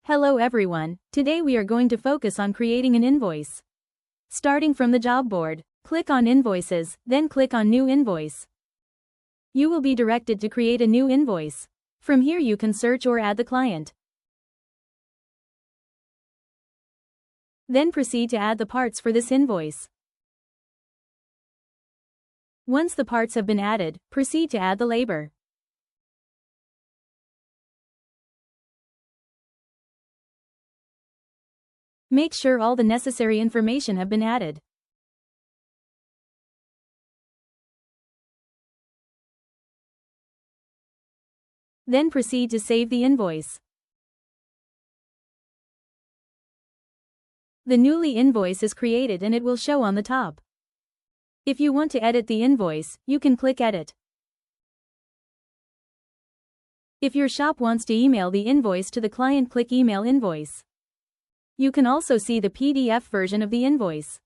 Hello everyone, today we are going to focus on creating an invoice. Starting from the job board, click on Invoices, then click on New Invoice. You will be directed to create a new invoice. From here you can search or add the client. Then proceed to add the parts for this invoice. Once the parts have been added, proceed to add the labor. Make sure all the necessary information have been added. Then proceed to save the invoice. The newly invoice is created and it will show on the top. If you want to edit the invoice, you can click Edit. If your shop wants to email the invoice to the client, click Email Invoice. You can also see the PDF version of the invoice.